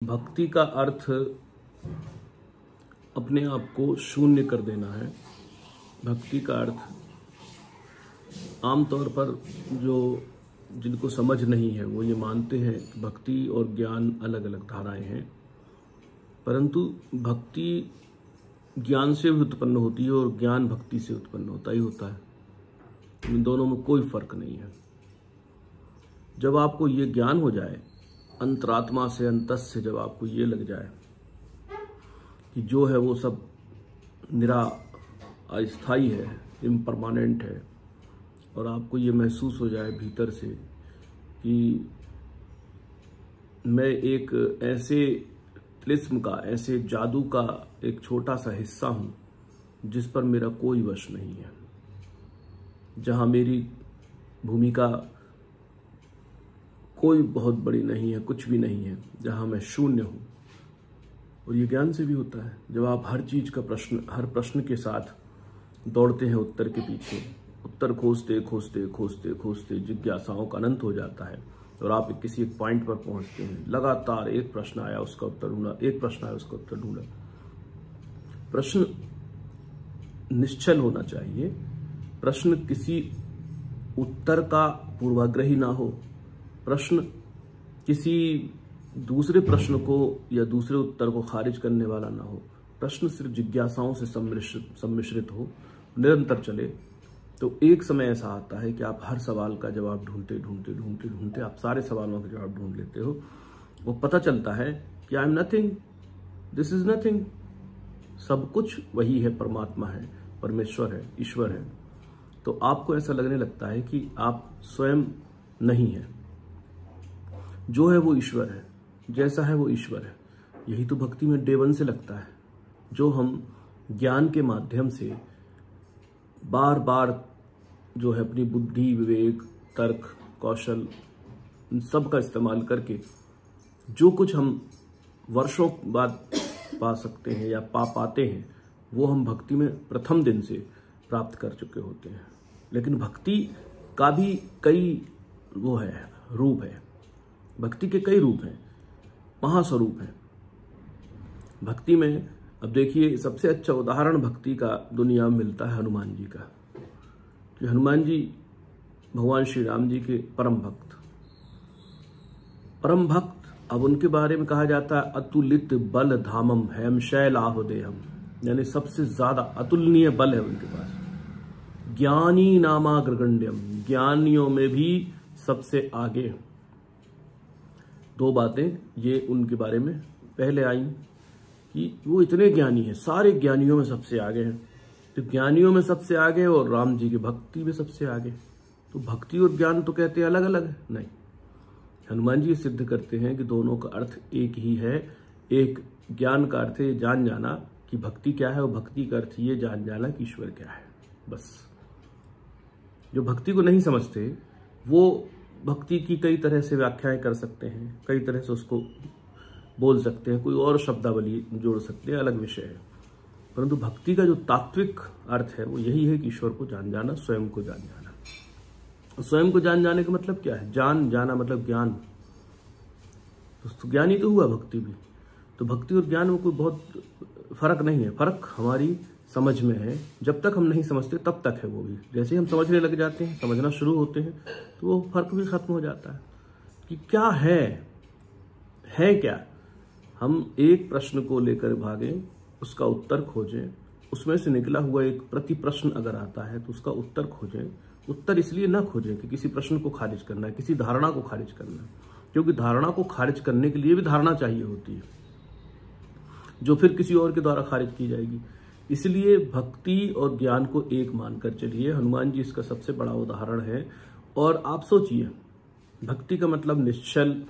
भक्ति का अर्थ अपने आप को शून्य कर देना है। भक्ति का अर्थ आमतौर पर जिनको समझ नहीं है वो ये मानते हैं कि भक्ति और ज्ञान अलग अलग धाराएं हैं, परंतु भक्ति ज्ञान से भी उत्पन्न होती है और ज्ञान भक्ति से उत्पन्न होता ही होता है। इन दोनों में कोई फर्क नहीं है। जब आपको ये ज्ञान हो जाए, अंतरात्मा से अंतस से जब आपको ये लग जाए कि जो है वो सब निरा अस्थाई है, इम्परमानेंट है, और आपको ये महसूस हो जाए भीतर से कि मैं एक ऐसे तिलिस्म का, ऐसे जादू का एक छोटा सा हिस्सा हूँ जिस पर मेरा कोई वश नहीं है, जहाँ मेरी भूमिका कोई बहुत बड़ी नहीं है, कुछ भी नहीं है, जहाँ मैं शून्य हूँ। और ये ज्ञान से भी होता है। जब आप हर चीज का हर प्रश्न के साथ दौड़ते हैं उत्तर के पीछे, उत्तर खोजते खोजते खोजते खोजते जिज्ञासाओं का अनंत हो जाता है और आप किसी एक पॉइंट पर पहुंचते हैं। लगातार एक प्रश्न आया उसका उत्तर ढूंढा, एक प्रश्न आया उसका उत्तर ढूंढा। प्रश्न निश्चल होना चाहिए। प्रश्न किसी उत्तर का पूर्वाग्रही ना हो। प्रश्न किसी दूसरे प्रश्न को या दूसरे उत्तर को खारिज करने वाला ना हो। प्रश्न सिर्फ जिज्ञासाओं से सम्मिश्रित हो, निरंतर चले, तो एक समय ऐसा आता है कि आप हर सवाल का जवाब ढूंढते ढूंढते ढूंढते ढूंढते आप सारे सवालों का जवाब ढूंढ लेते हो। वो पता चलता है कि I am nothing, this is nothing. सब कुछ वही है, परमात्मा है, परमेश्वर है, ईश्वर है। तो आपको ऐसा लगने लगता है कि आप स्वयं नहीं है, जो है वो ईश्वर है, जैसा है वो ईश्वर है। यही तो भक्ति में डे वन से लगता है, जो हम ज्ञान के माध्यम से बार बार जो है अपनी बुद्धि, विवेक, तर्क, कौशल, इन सब का इस्तेमाल करके जो कुछ हम वर्षों बाद पा सकते हैं या पाते हैं, वो हम भक्ति में प्रथम दिन से प्राप्त कर चुके होते हैं। लेकिन भक्ति का भी कई रूप है। भक्ति के कई रूप हैं, महास्वरूप हैं भक्ति में। अब देखिए, सबसे अच्छा उदाहरण भक्ति का दुनिया में मिलता है हनुमान जी का, कि हनुमान जी भगवान श्री राम जी के परम भक्त। अब उनके बारे में कहा जाता है अतुलित बल धामम हैम शैलाह देहम, यानी सबसे ज्यादा अतुलनीय बल है उनके पास। ज्ञानी नामाग्रगण्यम, ज्ञानियों में भी सबसे आगे। दो बातें ये उनके बारे में पहले आई कि वो इतने ज्ञानी हैं, सारे ज्ञानियों में सबसे आगे हैं। तो ज्ञानियों में सबसे आगे और राम जी की भक्ति में सबसे आगे। तो भक्ति और ज्ञान तो कहते हैं अलग अलग है, नहीं। हनुमान जी सिद्ध करते हैं कि दोनों का अर्थ एक ही है। एक ज्ञान का अर्थ है जान जाना कि भक्ति क्या है, और भक्ति का अर्थ ये जान जाना कि ईश्वर क्या है, बस। जो भक्ति को नहीं समझते वो भक्ति की कई तरह से व्याख्याएं कर सकते हैं, कई तरह से उसको बोल सकते हैं, कोई और शब्दावली जोड़ सकते हैं, अलग विषय है। परंतु भक्ति का जो तात्विक अर्थ है वो यही है कि ईश्वर को जान जाना, स्वयं को जान जाना। स्वयं को जान जाने का मतलब क्या है? जान जाना मतलब ज्ञान। तो ज्ञान ही तो हुआ भक्ति भी। तो भक्ति और ज्ञान में कोई बहुत फर्क नहीं है। फर्क हमारी समझ में है। जब तक हम नहीं समझते तब तक है वो भी। जैसे हम समझने लग जाते हैं, समझना शुरू होते हैं, तो वो फर्क भी खत्म हो जाता है कि क्या है क्या। हम एक प्रश्न को लेकर भागें, उसका उत्तर खोजें, उसमें से निकला हुआ एक प्रति प्रश्न अगर आता है तो उसका उत्तर खोजें। उत्तर इसलिए ना खोजें कि किसी प्रश्न को खारिज करना है, किसी धारणा को खारिज करना है, क्योंकि धारणा को खारिज करने के लिए भी धारणा चाहिए होती है, जो फिर किसी और के द्वारा खारिज की जाएगी। इसलिए भक्ति और ज्ञान को एक मानकर चलिए। हनुमान जी इसका सबसे बड़ा उदाहरण है। और आप सोचिए, भक्ति का मतलब निश्चल,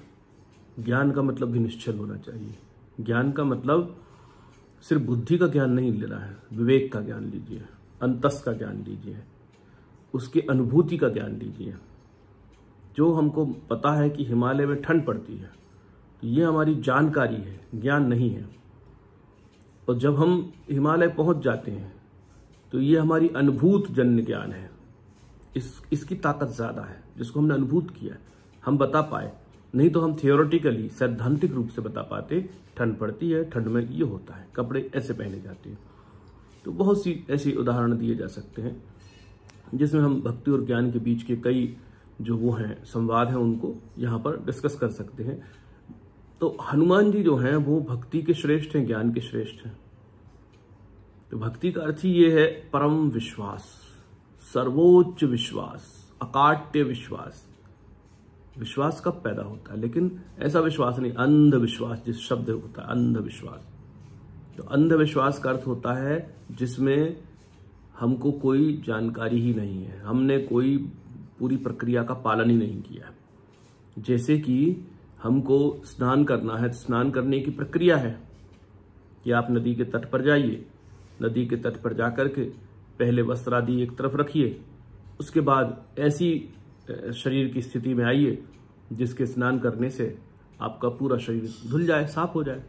ज्ञान का मतलब भी निश्चल होना चाहिए। ज्ञान का मतलब सिर्फ बुद्धि का ज्ञान नहीं लेना है, विवेक का ज्ञान लीजिए, अंतस का ज्ञान लीजिए, उसकी अनुभूति का ज्ञान लीजिए। जो हमको पता है कि हिमालय में ठंड पड़ती है, तो ये हमारी जानकारी है, ज्ञान नहीं है। और जब हम हिमालय पहुंच जाते हैं तो ये हमारी अनुभूत जन्य ज्ञान है। इसकी ताकत ज्यादा है, जिसको हमने अनुभूत किया है। हम बता पाए नहीं तो हम थियोरेटिकली सैद्धांतिक रूप से बता पाते ठंड पड़ती है, ठंड में ये होता है, कपड़े ऐसे पहने जाते हैं। तो बहुत सी ऐसी उदाहरण दिए जा सकते हैं जिसमें हम भक्ति और ज्ञान के बीच के कई जो वो हैं संवाद हैं उनको यहाँ पर डिस्कस कर सकते हैं। तो हनुमान जी जो हैं वो भक्ति के श्रेष्ठ हैं, ज्ञान के श्रेष्ठ हैं। तो भक्ति का अर्थ ही ये है परम विश्वास, सर्वोच्च विश्वास, अकाट्य विश्वास। विश्वास कब पैदा होता है, लेकिन ऐसा विश्वास नहीं अंधविश्वास, जिस शब्द होता है अंधविश्वास। तो अंधविश्वास का अर्थ होता है जिसमें हमको कोई जानकारी ही नहीं है, हमने कोई पूरी प्रक्रिया का पालन ही नहीं किया। जैसे कि हमको स्नान करना है, स्नान करने की प्रक्रिया है कि आप नदी के तट पर जाइए, नदी के तट पर जाकर के पहले वस्त्र आदि एक तरफ रखिए, उसके बाद ऐसी शरीर की स्थिति में आइए जिसके स्नान करने से आपका पूरा शरीर धुल जाए, साफ हो जाए।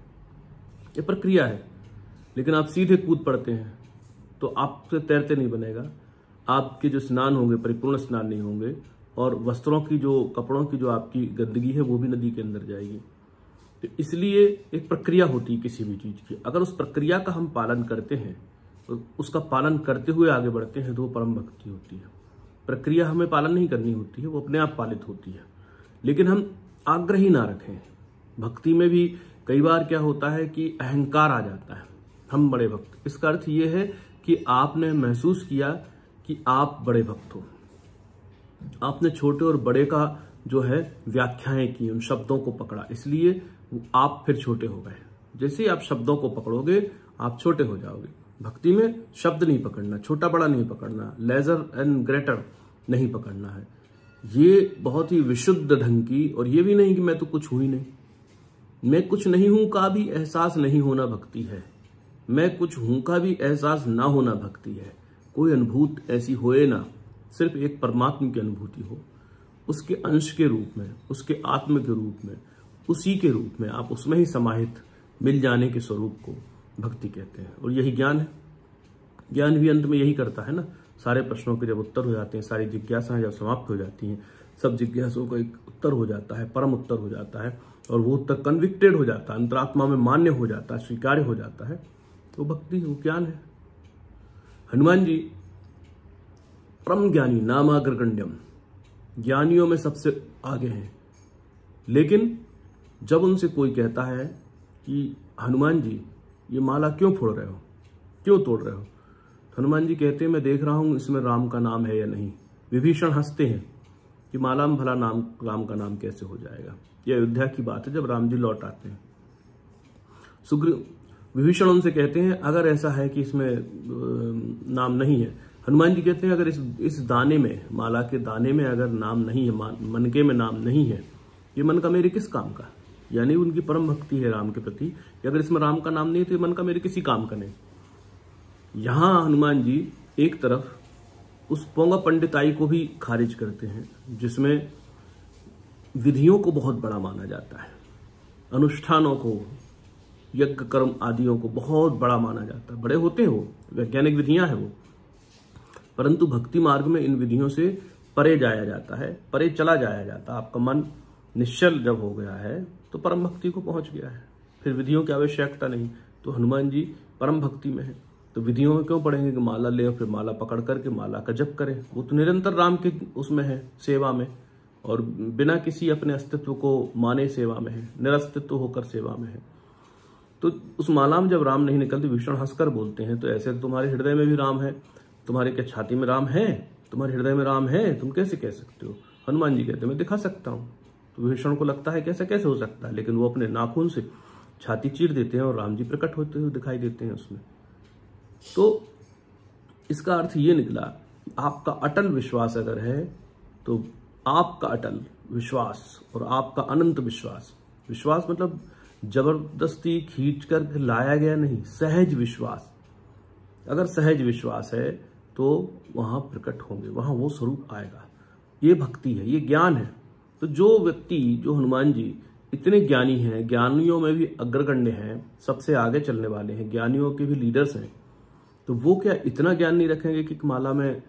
ये प्रक्रिया है। लेकिन आप सीधे कूद पड़ते हैं तो आपसे तैरते नहीं बनेगा, आपके जो स्नान होंगे परिपूर्ण स्नान नहीं होंगे, और वस्त्रों की जो कपड़ों की जो आपकी गंदगी है वो भी नदी के अंदर जाएगी। तो इसलिए एक प्रक्रिया होती है किसी भी चीज की, अगर उस प्रक्रिया का हम पालन करते हैं, तो उसका पालन करते हुए आगे बढ़ते हैं तो वो परम भक्ति होती है। प्रक्रिया हमें पालन नहीं करनी होती है, वो अपने आप पालित होती है। लेकिन हम आग्रह ही ना रखें। भक्ति में भी कई बार क्या होता है कि अहंकार आ जाता है, हम बड़े भक्त। इसका अर्थ ये है कि आपने महसूस किया कि आप बड़े भक्त हो, आपने छोटे और बड़े का जो है व्याख्याएं की, उन शब्दों को पकड़ा, इसलिए आप फिर छोटे हो गए। जैसे ही आप शब्दों को पकड़ोगे आप छोटे हो जाओगे। भक्ति में शब्द नहीं पकड़ना, छोटा बड़ा नहीं पकड़ना, लेजर एंड ग्रेटर नहीं पकड़ना है। ये बहुत ही विशुद्ध ढंग की, और ये भी नहीं कि मैं तो कुछ हूं ही नहीं, मैं कुछ नहीं हूं का भी एहसास नहीं होना भक्ति है, मैं कुछ हूं का भी एहसास ना होना भक्ति है। कोई अनुभूति ऐसी होए ना, सिर्फ एक परमात्मा की अनुभूति हो, उसके अंश के रूप में, उसके आत्म के रूप में, उसी के रूप में, आप उसमें ही समाहित मिल जाने के स्वरूप को भक्ति कहते हैं। और यही ज्ञान है। ज्ञान भी अंत में यही करता है ना, सारे प्रश्नों के जब उत्तर हो जाते हैं, सारी जिज्ञासाएं जब समाप्त हो जाती हैं, सब जिज्ञासों का एक उत्तर हो जाता है, परम उत्तर हो जाता है, और वो उत्तर कन्विक्टेड हो जाता है, अंतरात्मा में मान्य हो जाता है, स्वीकार्य हो जाता है, तो भक्ति वो ज्ञान है। हनुमान जी परम ज्ञानी, नामाग्रगण्यम, ज्ञानियों में सबसे आगे हैं। लेकिन जब उनसे कोई कहता है कि हनुमान जी ये माला क्यों फोड़ रहे हो, क्यों तोड़ रहे हो, तो हनुमान जी कहते हैं मैं देख रहा हूं इसमें राम का नाम है या नहीं। विभीषण हंसते हैं कि माला में भला नाम, राम का नाम कैसे हो जाएगा। यह अयोध्या की बात है, जब राम जी लौट आते हैं। सुग्रीव, विभीषण उनसे कहते हैं अगर ऐसा है कि इसमें नाम नहीं है, हनुमान जी कहते हैं अगर इस दाने में, माला के दाने में अगर नाम नहीं है, मनके में नाम नहीं है, ये मन का मेरे किस काम का। यानी उनकी परम भक्ति है राम के प्रति, अगर इसमें राम का नाम नहीं है तो ये मन का मेरे किसी काम का नहीं। यहां हनुमान जी एक तरफ उस पोंगा पंडिताई को भी खारिज करते हैं जिसमें विधियों को बहुत बड़ा माना जाता है, अनुष्ठानों को, यज्ञ कर्म आदियों को बहुत बड़ा माना जाता है। बड़े होते हैं वो, वैज्ञानिक विधियां हैं वो, परंतु भक्ति मार्ग में इन विधियों से परे जाया जाता है, परे चला जाया जाता है। आपका मन निश्चल जब हो गया है तो परम भक्ति को पहुंच गया है, फिर विधियों की आवश्यकता नहीं। तो हनुमान जी परम भक्ति में है, तो विधियों में क्यों पढ़ेंगे कि माला ले और फिर माला पकड़ करके माला का जप करें। वो तो निरंतर राम के उसमें है, सेवा में, और बिना किसी अपने अस्तित्व को माने सेवा में है, निरस्तित्व होकर सेवा में है। तो उस माला में जब राम नहीं निकलते, विभीषण हंसकर बोलते हैं तो ऐसे तो तुम्हारे हृदय में भी राम है, तुम्हारे क्या छाती में राम है, तुम्हारे हृदय में राम है, तुम कैसे कह सकते हो। हनुमान जी कहते हैं मैं दिखा सकता हूं। तो विभीषण को लगता है कैसे कैसे हो सकता है, लेकिन वो अपने नाखून से छाती चीर देते हैं और राम जी प्रकट होते हुए दिखाई देते हैं उसमें। तो इसका अर्थ ये निकला, आपका अटल विश्वास अगर है तो आपका अटल विश्वास और आपका अनंत विश्वास, विश्वास मतलब जबरदस्ती खींच कर लाया गया नहीं, सहज विश्वास। अगर सहज विश्वास है तो वहां प्रकट होंगे, वहां वो स्वरूप आएगा। ये भक्ति है, ये ज्ञान है। तो जो व्यक्ति, जो हनुमान जी इतने ज्ञानी हैं, ज्ञानियों में भी अग्रगण्य हैं, सबसे आगे चलने वाले हैं, ज्ञानियों के भी लीडर्स हैं, तो वो क्या इतना ज्ञान नहीं रखेंगे कि माला में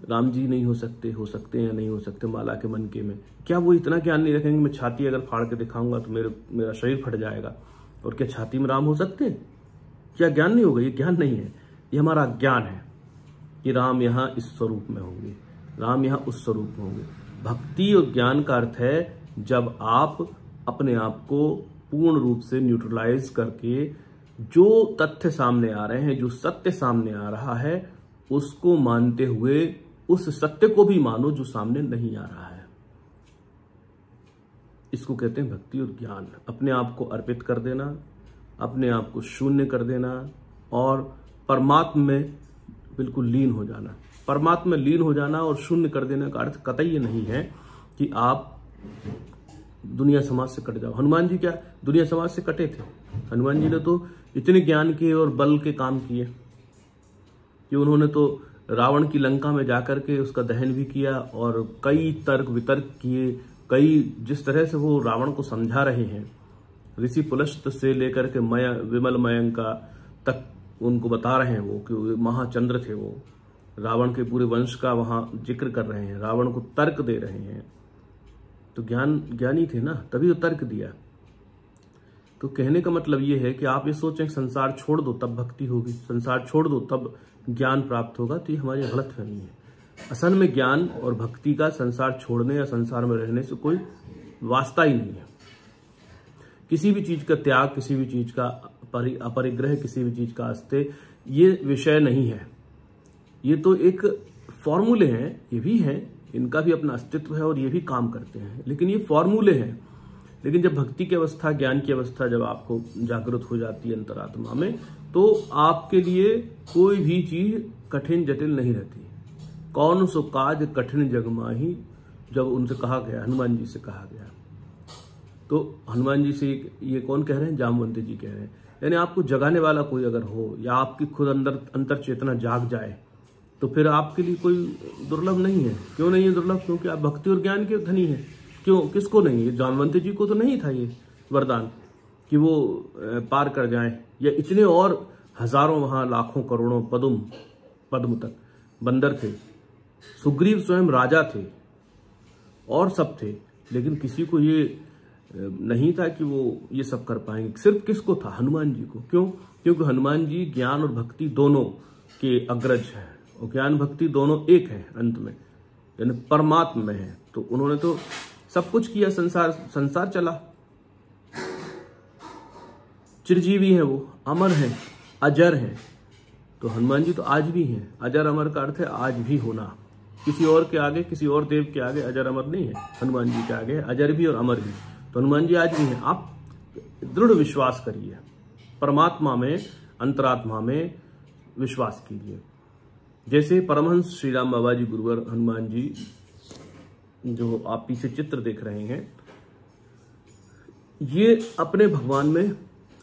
राम जी नहीं हो सकते हैं या नहीं हो सकते माला के मनके में? क्या वो इतना ज्ञान नहीं रखेंगे? मैं छाती अगर फाड़ के दिखाऊंगा तो मेरा शरीर फट जाएगा, और क्या छाती में राम हो सकते हैं? क्या ज्ञान नहीं होगा? ये ज्ञान नहीं है, ये हमारा ज्ञान है कि राम यहाँ इस स्वरूप में होंगे, राम यहाँ उस स्वरूप में होंगे। भक्ति और ज्ञान का अर्थ है जब आप अपने आप को पूर्ण रूप से न्यूट्रलाइज करके जो तथ्य सामने आ रहे हैं, जो सत्य सामने आ रहा है, उसको मानते हुए उस सत्य को भी मानो जो सामने नहीं आ रहा है। इसको कहते हैं भक्ति और ज्ञान। अपने आप को अर्पित कर देना, अपने आप को शून्य कर देना और परमात्मा में बिल्कुल लीन हो जाना। परमात्मा में लीन हो जाना और शून्य कर देने का अर्थ कतई ये नहीं है कि आप दुनिया समाज से कट जाओ। हनुमान जी क्या दुनिया समाज से कटे थे? हनुमान जी ने तो इतने ज्ञान के और बल के काम किए कि उन्होंने तो रावण की लंका में जाकर के उसका दहन भी किया और कई तर्क वितर्क किए। कई जिस तरह से वो रावण को समझा रहे हैं, ऋषि पुलस्त से लेकर के विमल मयंका तक उनको बता रहे हैं वो कि महाचंद्र थे, वो रावण के पूरे वंश का वहां जिक्र कर रहे हैं, रावण को तर्क दे रहे हैं। तो ज्ञानी थे ना, तभी तो तर्क दिया। तो कहने का मतलब ये है कि आप ये सोचें कि संसार छोड़ दो तब भक्ति होगी, संसार छोड़ दो तब ज्ञान प्राप्त होगा, तो ये हमारी गलतफहमी है। असल में ज्ञान और भक्ति का संसार छोड़ने या संसार में रहने से कोई वास्ता ही नहीं है। किसी भी चीज का त्याग, किसी भी चीज का अपरिग्रह, किसी भी चीज का अस्ते, ये विषय नहीं है। ये तो एक फॉर्मूले हैं, ये भी हैं, इनका भी अपना अस्तित्व है और ये भी काम करते हैं, लेकिन ये फॉर्मूले हैं। लेकिन जब भक्ति की अवस्था, ज्ञान की अवस्था जब आपको जागृत हो जाती है अंतरात्मा में, तो आपके लिए कोई भी चीज कठिन जटिल नहीं रहती। कौन सो काज कठिन जग माही, जब उनसे कहा गया, हनुमान जी से कहा गया, तो हनुमान जी से ये कौन कह रहे हैं? जामवंत जी कह रहे हैं। यानी आपको जगाने वाला कोई अगर हो, या आपकी खुद अंतर चेतना जाग जाए, तो फिर आपके लिए कोई दुर्लभ नहीं है। क्यों नहीं है दुर्लभ? क्योंकि आप भक्ति और ज्ञान के धनी हैं। क्यों? किसको नहीं है? जामवंत जी को तो नहीं था ये वरदान कि वो पार कर जाएं, या इतने और हजारों, वहां लाखों करोड़ों पद्म तक बंदर थे, सुग्रीव स्वयं राजा थे और सब थे, लेकिन किसी को ये नहीं था कि वो ये सब कर पाएंगे। सिर्फ किसको था? हनुमान जी को। क्यों? क्योंकि हनुमान जी ज्ञान और भक्ति दोनों के अग्रज हैं, और ज्ञान भक्ति दोनों एक है अंत में, यानी परमात्मा में है। तो उन्होंने तो सब कुछ किया, संसार चला। चिरजीवी हैं वो, अमर हैं, अजर हैं। तो हनुमान जी तो आज भी हैं। अजर अमर का अर्थ है आज भी होना। किसी और के आगे, किसी और देव के आगे अजर अमर नहीं है, हनुमान जी के आगे अजर भी और अमर भी। तो हनुमान जी आज भी हैं। आप दृढ़ विश्वास करिए, परमात्मा में, अंतरात्मा में विश्वास कीजिए। जैसे परमहंस श्री राम बाबा जी गुरुवर हनुमान जी, जो आप पीछे चित्र देख रहे हैं, ये अपने भगवान में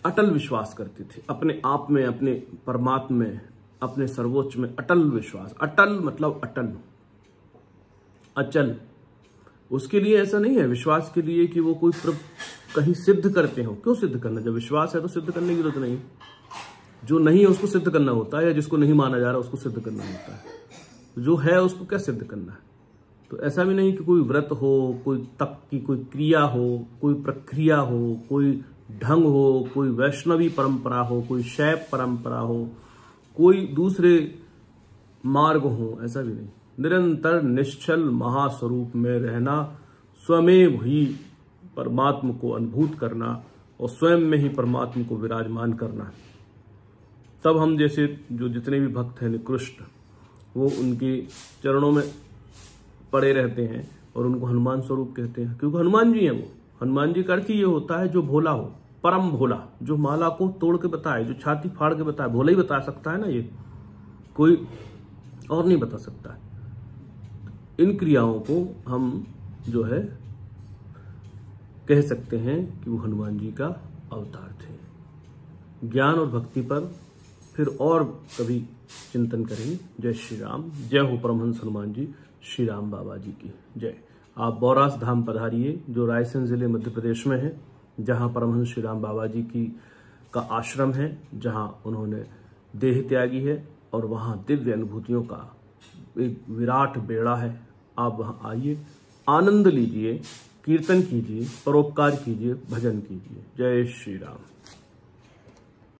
अटल विश्वास करते थे, अपने आप में, अपने परमात्मा में, अपने सर्वोच्च में अटल विश्वास। अटल मतलब अटल, अचल। उसके लिए ऐसा नहीं है विश्वास के लिए कि वो कोई कहीं सिद्ध करते हो। क्यों सिद्ध करना? जब विश्वास है तो सिद्ध करने की जरूरत नहीं। जो नहीं है उसको सिद्ध करना होता है, या जिसको नहीं माना जा रहा उसको सिद्ध करना होता है। जो है उसको क्या सिद्ध करना है? तो ऐसा भी नहीं कि कोई व्रत हो, कोई तप की कोई क्रिया हो, कोई प्रक्रिया हो, कोई ढंग हो, कोई वैष्णवी परंपरा हो, कोई शैव परंपरा हो, कोई दूसरे मार्ग हो, ऐसा भी नहीं। निरंतर निश्चल महास्वरूप में रहना, स्वयं ही परमात्मा को अनुभूत करना और स्वयं में ही परमात्मा को विराजमान करना। तब हम जैसे जो जितने भी भक्त हैं निकृष्ट, वो उनके चरणों में पड़े रहते हैं और उनको हनुमान स्वरूप कहते हैं, क्योंकि हनुमान जी हैं वो। हनुमान जी का अर्थ ये होता है जो भोला हो, परम भोला, जो माला को तोड़ के बताए, जो छाती फाड़ के बताए। भोला ही बता सकता है ना, ये कोई और नहीं बता सकता है। इन क्रियाओं को हम जो है कह सकते हैं कि वो हनुमान जी का अवतार थे। ज्ञान और भक्ति पर फिर और कभी चिंतन करेंगे। जय श्री राम। जय हो परमहंस हनुमान जी, श्री राम बाबा जी की जय। आप बौरास धाम पधारिए, जो रायसेन जिले मध्य प्रदेश में है, जहां परमहंस श्री राम बाबा जी का आश्रम है, जहां उन्होंने देह त्यागी है, और वहां दिव्य अनुभूतियों का एक विराट बेड़ा है। आप वहां आइए, आनंद लीजिए, कीर्तन कीजिए, परोपकार कीजिए, भजन कीजिए। जय श्री राम।